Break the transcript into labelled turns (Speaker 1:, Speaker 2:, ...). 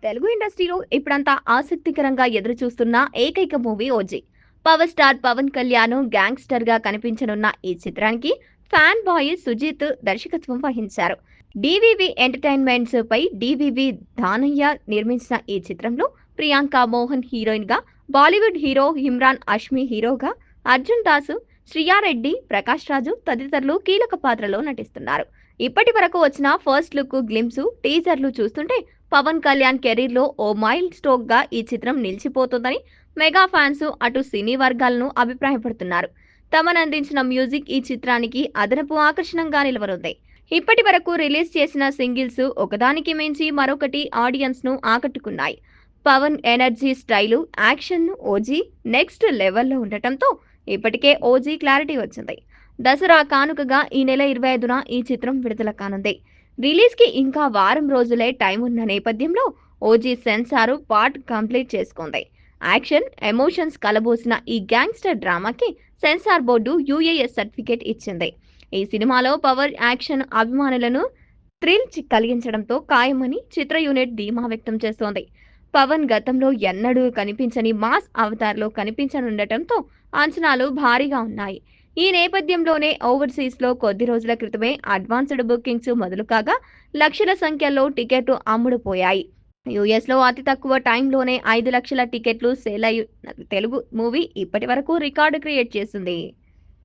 Speaker 1: తెలుగు ఇండస్ట్రీలో ఇప్పుడంతా ఆసక్తికరంగా ఎదురుచూస్తున్న ఏకైక movie OG. Power star Pawan Kalyan gangster గా కనిపించనున్న ఈ చిత్రానికి ఫ్యాన్ బాయ్ సుజిత్ దర్శకత్వం వహించారు. డివివి ఎంటర్టైన్మెంట్స్ పై డివివి దానయ్య నిర్మించిన ఈ చిత్రంలో ప్రియాంక మోహన్ హీరోయిన్ గా, బాలీవుడ్ హీరో ఇమ్రాన్ హష్మీ హీరోగా, అర్జున్ దాసు, శ్రియారెడ్డి, ప్రకాష్ రాజు తదితరులు కీలక పాత్రలో నటిస్తున్నారు. ఇప్పటి వరకు వచ్చిన ఫస్ట్ లుక్ గ్లిమ్స్, టీజర్లు చూస్తుంటే పవన్ కళ్యాణ్ కెరీర్ లో ఓ మైల్ స్టోన్ గా ఈ చిత్రం నిలిచిపోతుందని మెగా ఫ్యాన్స్ అటు సినీ వర్గాలను అభిప్రాయపడుతున్నారు. తమన్ అందించిన మ్యూజిక్ ఈ చిత్రానికి అదనపు ఆకర్షణంగా నిలవనుంది. ఇప్పటి వరకు రిలీజ్ చేసిన సింగిల్స్ ఒకదానికి మించి మరొకటి ఆడియన్స్ ను ఆకట్టుకున్నాయి. Pawan energy style, action OG next లెవెల్లో ఉండటంతో ఇప్పటికే ఓజీ క్లారిటీ వచ్చింది. దసరా కానుకగా ఈ నెల 25న ఈ చిత్రం విడుదల కానుంది. రిలీజ్ కి ఇంకా వారం రోజులే టైం ఉన్న నేపథ్యంలో ఓజీ సెన్సార్ పార్ట్ కంప్లీట్ చేసుకుంది. యాక్షన్, ఎమోషన్స్ కలబోసిన ఈ గ్యాంగ్స్టర్ డ్రామాకి సెన్సార్ బోర్డు యూఏఎస్ సర్టిఫికేట్ ఇచ్చింది. ఈ సినిమాలో పవర్ యాక్షన్ అభిమానులను థ్రిల్ కలిగించడంతో ఖాయమని చిత్ర యూనిట్ ధీమా వ్యక్తం చేస్తోంది. పవన్ గతంలో ఎన్నడూ కనిపించని మాస్ అవతార్లో కనిపించనుండటంతో అంచనాలు భారీగా ఉన్నాయి. ఈ నేపథ్యంలోనే ఓవర్సీస్ లో కొద్ది రోజుల క్రితమే అడ్వాన్స్డ్ బుకింగ్స్ మొదలు కాగా లక్షల సంఖ్యలో టికెట్లు అమ్ముడుపోయాయి. యుఎస్ లో అతి తక్కువ టైంలోనే 5 లక్షల టికెట్లు సేల్ అయి తెలుగు మూవీ ఇప్పటి వరకు రికార్డు క్రియేట్ చేసింది.